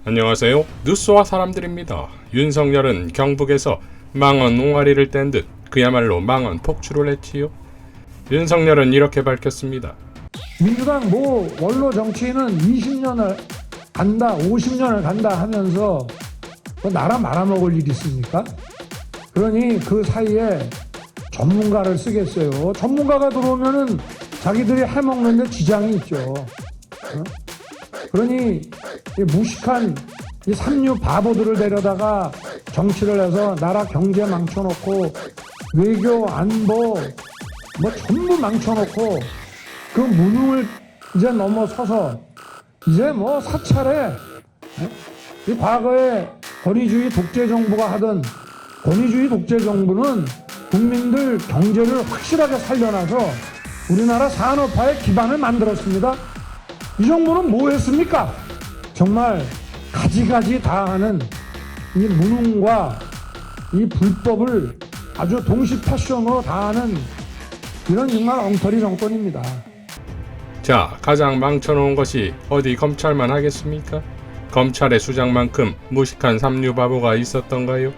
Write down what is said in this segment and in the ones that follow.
안녕하세요. 뉴스와 사람들입니다. 윤석열은 경북에서 망언 옹알이를 뗀 듯 그야말로 망언 폭주를 했지요. 윤석열은 이렇게 밝혔습니다. 민주당 원로 정치인은 20년을 간다, 50년을 간다 하면서 나라 말아먹을 일이 있습니까? 그러니 그 사이에 전문가를 쓰겠어요. 전문가가 들어오면은 자기들이 해먹는데 지장이 있죠. 그러니 이 무식한 이 삼류 바보들을 데려다가 정치를 해서 나라 경제 망쳐놓고 외교, 안보 전부 망쳐놓고 그 무능을 이제 넘어서서 이제 사찰에 이 과거에 권위주의 독재 정부가 하던 권위주의 독재 정부는 국민들 경제를 확실하게 살려놔서 우리나라 산업화의 기반을 만들었습니다. 이 정부는 뭐 했습니까? 정말 가지가지 다 하는 이 무능과 이 불법을 아주 동시 패션으로 다 하는 이런 정말 엉터리 정권입니다. 자, 가장 망쳐놓은 것이 어디 검찰만 하겠습니까? 검찰의 수장만큼 무식한 삼류 바보가 있었던가요?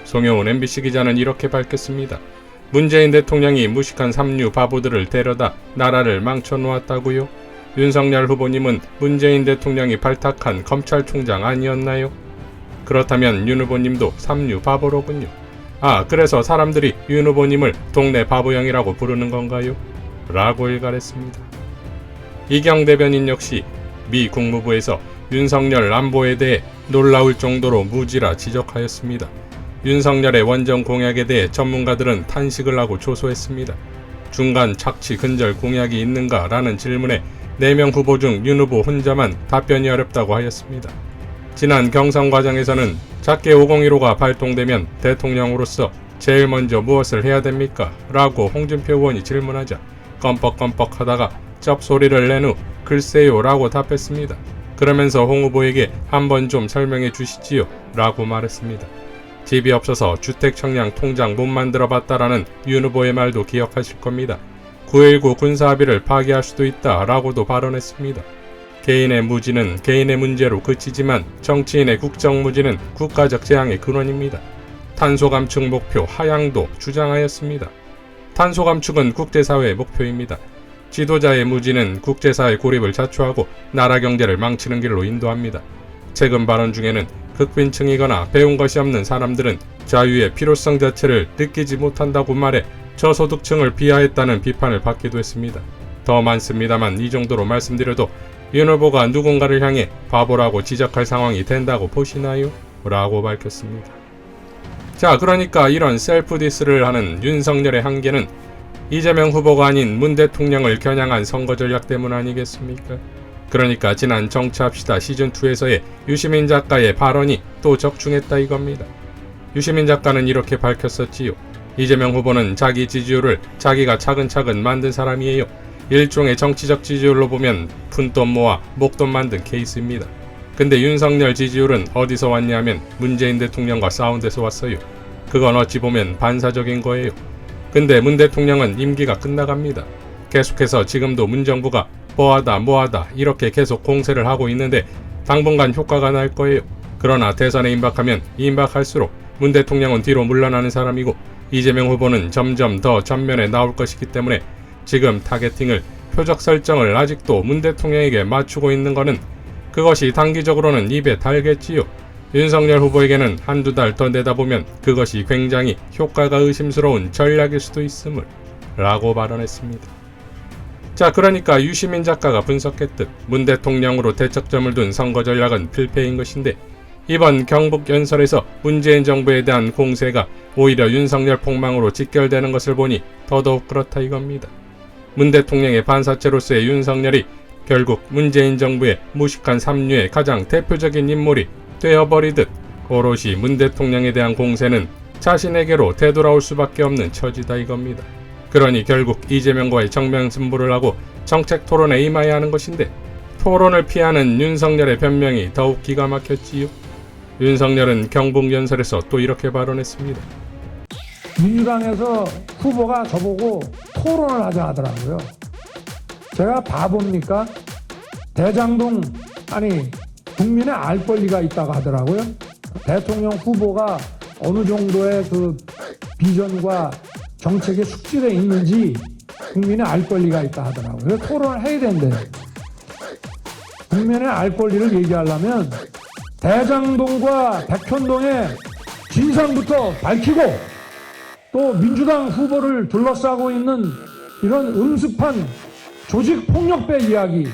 송영훈 MBC 기자는 이렇게 밝혔습니다. 문재인 대통령이 무식한 삼류 바보들을 데려다 나라를 망쳐놓았다고요? 윤석열 후보님은 문재인 대통령이 발탁한 검찰총장 아니었나요? 그렇다면 윤 후보님도 삼류 바보로군요. 그래서 사람들이 윤 후보님을 동네 바보형이라고 부르는 건가요? 라고 일갈했습니다. 이경 대변인 역시 미 국무부에서 윤석열 안보에 대해 놀라울 정도로 무지라 지적하였습니다. 윤석열의 원정 공약에 대해 전문가들은 탄식을 하고 조소했습니다. 중간 착취 근절 공약이 있는가 라는 질문에 4명 후보 중 윤 후보 혼자만 답변이 어렵다고 하였습니다. 지난 경선 과정에서는 작게 5015가 발동되면 대통령으로서 제일 먼저 무엇을 해야 됩니까? 라고 홍준표 의원이 질문하자 껌뻑껌뻑 하다가 쩝소리를 낸 후 글쎄요 라고 답했습니다. 그러면서 홍 후보에게 한번 좀 설명해 주시지요 라고 말했습니다. 집이 없어서 주택청량 통장 못 만들어 봤다라는 윤 후보의 말도 기억하실 겁니다. 9.19 군사합의를 파기할 수도 있다 라고도 발언했습니다. 개인의 무지는 개인의 문제로 그치지만 정치인의 국정무지는 국가적 재앙의 근원입니다. 탄소 감축 목표 하향도 주장하였습니다. 탄소 감축은 국제사회의 목표입니다. 지도자의 무지는 국제사회 고립을 자초하고 나라 경제를 망치는 길로 인도합니다. 최근 발언 중에는 극빈층이거나 배운 것이 없는 사람들은 자유의 필요성 자체를 느끼지 못한다고 말해 저소득층을 비하했다는 비판을 받기도 했습니다. 더 많습니다만 이 정도로 말씀드려도 윤 후보가 누군가를 향해 바보라고 지적할 상황이 된다고 보시나요? 라고 밝혔습니다. 자, 그러니까 이런 셀프 디스를 하는 윤석열의 한계는 이재명 후보가 아닌 문 대통령을 겨냥한 선거 전략 때문 아니겠습니까? 그러니까 지난 정치합시다 시즌2에서의 유시민 작가의 발언이 또 적중했다 이겁니다. 유시민 작가는 이렇게 밝혔었지요. 이재명 후보는 자기 지지율을 자기가 차근차근 만든 사람이에요. 일종의 정치적 지지율로 보면 푼돈 모아 목돈 만든 케이스입니다. 근데 윤석열 지지율은 어디서 왔냐면 문재인 대통령과 싸운 데서 왔어요. 그건 어찌 보면 반사적인 거예요. 근데 문 대통령은 임기가 끝나갑니다. 계속해서 지금도 문정부가 뭐하다 이렇게 계속 공세를 하고 있는데 당분간 효과가 날 거예요. 그러나 대선에 임박하면 임박할수록 문 대통령은 뒤로 물러나는 사람이고 이재명 후보는 점점 더 전면에 나올 것이기 때문에 지금 타겟팅을 표적 설정을 아직도 문 대통령에게 맞추고 있는 거는 그것이 단기적으로는 입에 달겠지요. 윤석열 후보에게는 한두 달 더 내다보면 그것이 굉장히 효과가 의심스러운 전략일 수도 있음을 라고 발언했습니다. 자, 그러니까 유시민 작가가 분석했듯 문 대통령으로 대척점을 둔 선거 전략은 필패인 것인데 이번 경북 연설에서 문재인 정부에 대한 공세가 오히려 윤석열 폭망으로 직결되는 것을 보니 더더욱 그렇다 이겁니다. 문 대통령의 반사체로서의 윤석열이 결국 문재인 정부의 무식한 삼류의 가장 대표적인 인물이 되어버리듯 오롯이 문 대통령에 대한 공세는 자신에게로 되돌아올 수밖에 없는 처지다 이겁니다. 그러니 결국 이재명과의 정면승부를 하고 정책 토론에 임해야 하는 것인데 토론을 피하는 윤석열의 변명이 더욱 기가 막혔지요. 윤석열은 경북 연설에서 또 이렇게 발언했습니다. 민주당에서 후보가 저보고 토론을 하자 하더라고요. 제가 바보입니까? 대장동 국민의 알 권리가 있다고 하더라고요. 대통령 후보가 어느 정도의 그 비전과 정책에 숙지되어 있는지 국민의 알 권리가 있다 하더라고요. 토론을 해야 된대요. 국민의 알 권리를 얘기하려면 대장동과 백현동의 진상부터 밝히고 또 민주당 후보를 둘러싸고 있는 이런 음습한 조직폭력배 이야기,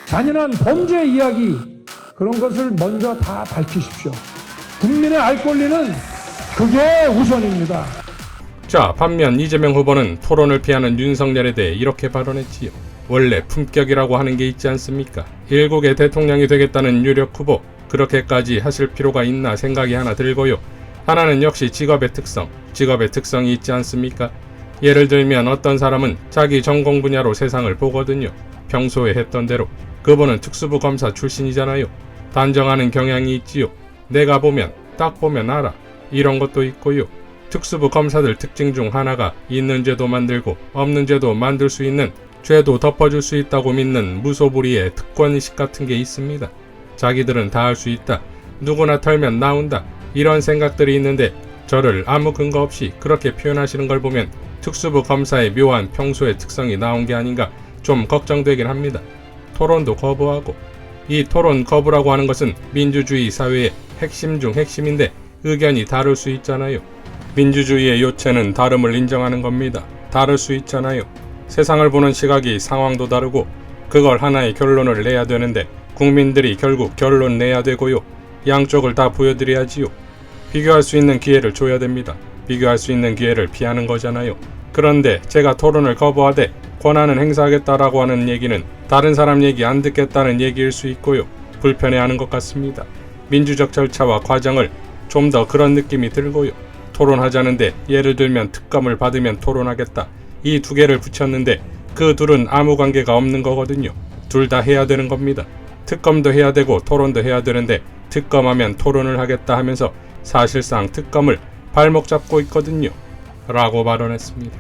잔인한 범죄 이야기, 그런 것을 먼저 다 밝히십시오. 국민의 알 권리는 그게 우선입니다. 자, 반면 이재명 후보는 토론을 피하는 윤석열에 대해 이렇게 발언했지요. 원래 품격이라고 하는 게 있지 않습니까? 일국의 대통령이 되겠다는 유력 후보, 그렇게까지 하실 필요가 있나 생각이 하나 들고요. 하나는 역시 직업의 특성이 있지 않습니까? 예를 들면 어떤 사람은 자기 전공 분야로 세상을 보거든요. 평소에 했던 대로. 그분은 특수부 검사 출신이잖아요. 단정하는 경향이 있지요. 내가 보면, 딱 보면 알아. 이런 것도 있고요. 특수부 검사들 특징 중 하나가 있는 죄도 만들고 없는 죄도 만들 수 있는, 죄도 덮어줄 수 있다고 믿는 무소불위의 특권의식 같은 게 있습니다. 자기들은 다 할 수 있다. 누구나 털면 나온다. 이런 생각들이 있는데 저를 아무 근거 없이 그렇게 표현하시는 걸 보면 특수부 검사의 묘한 평소의 특성이 나온 게 아닌가 좀 걱정되긴 합니다. 토론도 거부하고, 이 토론 거부라고 하는 것은 민주주의 사회의 핵심 중 핵심인데 의견이 다를 수 있잖아요. 민주주의의 요체는 다름을 인정하는 겁니다. 다를 수 있잖아요. 세상을 보는 시각이 상황도 다르고 그걸 하나의 결론을 내야 되는데 국민들이 결국 결론 내야 되고요. 양쪽을 다 보여드려야지요. 비교할 수 있는 기회를 줘야 됩니다. 비교할 수 있는 기회를 피하는 거잖아요. 그런데 제가 토론을 거부하되 권한은 행사하겠다라고 하는 얘기는 다른 사람 얘기 안 듣겠다는 얘기일 수 있고요. 불편해하는 것 같습니다. 민주적 절차와 과정을 좀 더 그런 느낌이 들고요. 토론하자는데 예를 들면 특검을 받으면 토론하겠다. 이 두 개를 붙였는데 그 둘은 아무 관계가 없는 거거든요. 둘 다 해야 되는 겁니다. 특검도 해야 되고 토론도 해야 되는데 특검하면 토론을 하겠다 하면서 사실상 특검을 발목 잡고 있거든요. 라고 발언했습니다.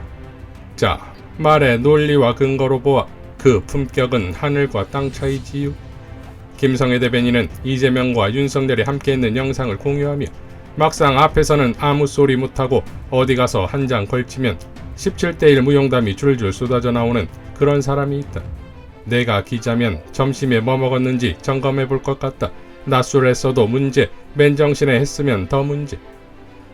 자, 말의 논리와 근거로 보아 그 품격은 하늘과 땅 차이지요. 김성애 대변인은 이재명과 윤석열이 함께 있는 영상을 공유하며 막상 앞에서는 아무 소리 못하고 어디 가서 한 장 걸치면 17대1 무용담이 줄줄 쏟아져 나오는 그런 사람이 있다. 내가 기자면 점심에 뭐 먹었는지 점검해 볼 것 같다. 낮술 했어도 문제, 맨정신에 했으면 더 문제.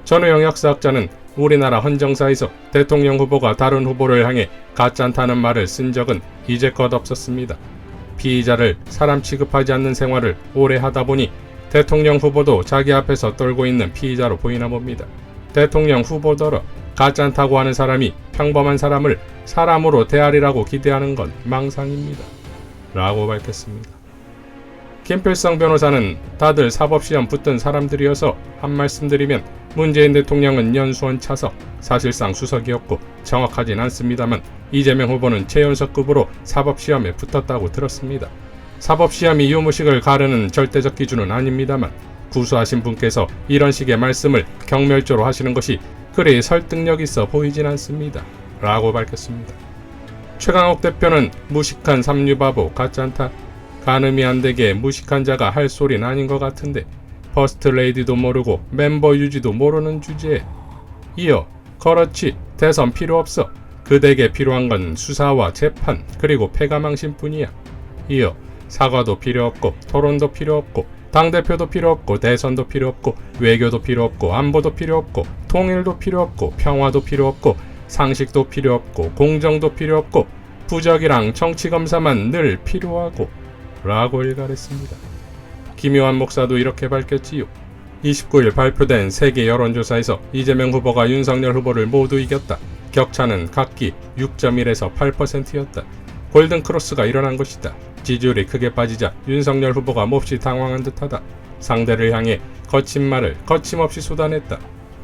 전우영 역사학자는 우리나라 헌정사에서 대통령 후보가 다른 후보를 향해 가짜다는 말을 쓴 적은 이제껏 없었습니다. 피의자를 사람 취급하지 않는 생활을 오래 하다 보니 대통령 후보도 자기 앞에서 떨고 있는 피의자로 보이나 봅니다. 대통령 후보더러 가짜다고 하는 사람이 평범한 사람을 사람으로 대하리라고 기대하는 건 망상입니다. 라고 밝혔습니다. 김필성 변호사는 다들 사법시험 붙은 사람들이어서 한 말씀 드리면 문재인 대통령은 연수원 차석, 사실상 수석이었고 정확하진 않습니다만 이재명 후보는 최연소급으로 사법시험에 붙었다고 들었습니다. 사법시험이 유무식을 가르는 절대적 기준은 아닙니다만 구수하신 분께서 이런 식의 말씀을 경멸조로 하시는 것이 그리 설득력 있어 보이진 않습니다. 라고 밝혔습니다. 최강욱 대표는 무식한 삼류바보 가짜다. 가늠이 안 되게 무식한 자가 할 소린 아닌 것 같은데 퍼스트 레이디도 모르고 멤버 유지도 모르는 주제에 이어 그렇지 대선 필요 없어. 그대에게 필요한 건 수사와 재판 그리고 패가망신뿐이야. 이어 사과도 필요 없고 토론도 필요 없고 당대표도 필요 없고 대선도 필요 없고 외교도 필요 없고 안보도 필요 없고 통일도 필요 없고 평화도 필요 없고 상식도 필요 없고 공정도 필요 없고 부적이랑 정치검사만 늘 필요하고 라고 일갈했습니다. 김요한 목사도 이렇게 밝혔지요. 29일 발표된 세계 여론조사에서 이재명 후보가 윤석열 후보를 모두 이겼다. 격차는 각기 6.1에서 8%였다. 골든크로스가 일어난 것이다. 지지율이 크게 빠지자 윤석열 후보가 몹시 당황한 듯하다. 상대를 향해 거친 말을 거침없이 쏟아냈다.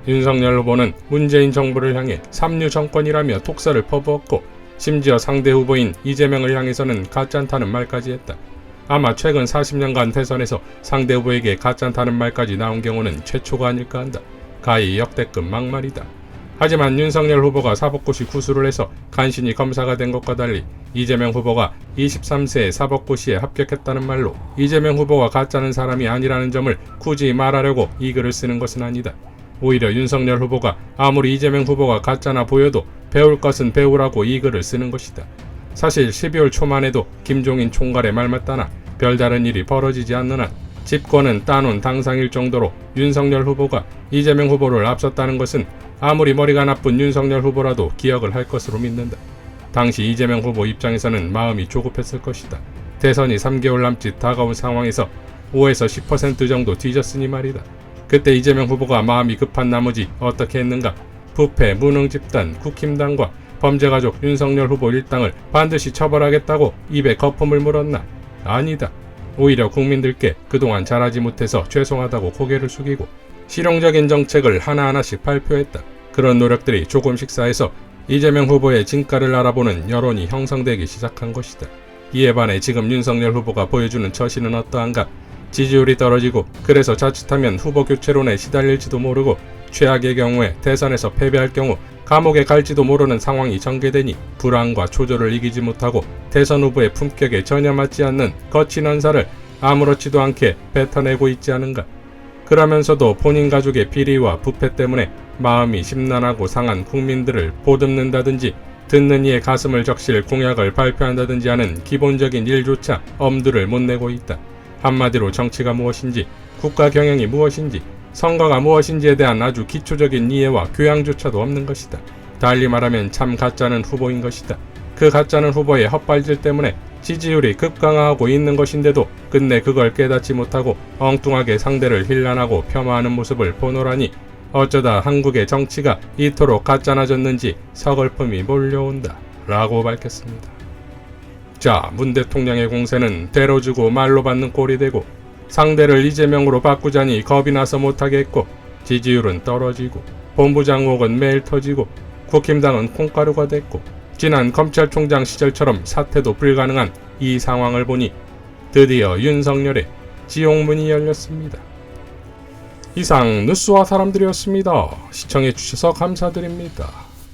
윤석열 후보는 문재인 정부를 향해 삼류 정권이라며 독사를 퍼부었고 심지어 상대 후보인 이재명을 향해서는 가짜다는 말까지 했다. 아마 최근 40년간 대선에서 상대 후보에게 가짜다는 말까지 나온 경우는 최초가 아닐까 한다. 가히 역대급 막말이다. 하지만 윤석열 후보가 사법고시 구수를 해서 간신히 검사가 된 것과 달리 이재명 후보가 23세에 사법고시에 합격했다는 말로 이재명 후보가 가짜는 사람이 아니라는 점을 굳이 말하려고 이 글을 쓰는 것은 아니다. 오히려 윤석열 후보가 아무리 이재명 후보가 가짜나 보여도 배울 것은 배우라고 이 글을 쓰는 것이다. 사실 12월 초만 해도 김종인 총괄의 말 맞다나 별다른 일이 벌어지지 않는 한 집권은 따놓은 당상일 정도로 윤석열 후보가 이재명 후보를 앞섰다는 것은 아무리 머리가 나쁜 윤석열 후보라도 기억을 할 것으로 믿는다. 당시 이재명 후보 입장에서는 마음이 조급했을 것이다. 대선이 3개월 남짓 다가온 상황에서 5에서 10% 정도 뒤졌으니 말이다. 그때 이재명 후보가 마음이 급한 나머지 어떻게 했는가? 부패, 무능 집단, 국힘당과 범죄가족 윤석열 후보 일당을 반드시 처벌하겠다고 입에 거품을 물었나? 아니다. 오히려 국민들께 그동안 잘하지 못해서 죄송하다고 고개를 숙이고 실용적인 정책을 하나하나씩 발표했다. 그런 노력들이 조금씩 쌓여서 이재명 후보의 진가를 알아보는 여론이 형성되기 시작한 것이다. 이에 반해 지금 윤석열 후보가 보여주는 처신은 어떠한가? 지지율이 떨어지고 그래서 자칫하면 후보 교체론에 시달릴지도 모르고 최악의 경우에 대선에서 패배할 경우 감옥에 갈지도 모르는 상황이 전개되니 불안과 초조를 이기지 못하고 대선 후보의 품격에 전혀 맞지 않는 거친 언사를 아무렇지도 않게 뱉어내고 있지 않은가. 그러면서도 본인 가족의 비리와 부패 때문에 마음이 심란하고 상한 국민들을 보듬는다든지 듣는 이의 가슴을 적실 공약을 발표한다든지 하는 기본적인 일조차 엄두를 못 내고 있다. 한마디로 정치가 무엇인지, 국가 경영이 무엇인지, 선거가 무엇인지에 대한 아주 기초적인 이해와 교양조차도 없는 것이다. 달리 말하면 참 가짜는 후보인 것이다. 그 가짜는 후보의 헛발질 때문에 지지율이 급강하고 있는 것인데도 끝내 그걸 깨닫지 못하고 엉뚱하게 상대를 힐난하고 폄하하는 모습을 보노라니 어쩌다 한국의 정치가 이토록 가짜나졌는지 서글픔이 몰려온다. 라고 밝혔습니다. 자, 문 대통령의 공세는 대로 주고 말로 받는 꼴이 되고 상대를 이재명으로 바꾸자니 겁이 나서 못하게 했고 지지율은 떨어지고 본부장 의혹은 매일 터지고 국힘당은 콩가루가 됐고 지난 검찰총장 시절처럼 사퇴도 불가능한 이 상황을 보니 드디어 윤석열의 지옥문이 열렸습니다. 이상 뉴스와 사람들이었습니다. 시청해주셔서 감사드립니다.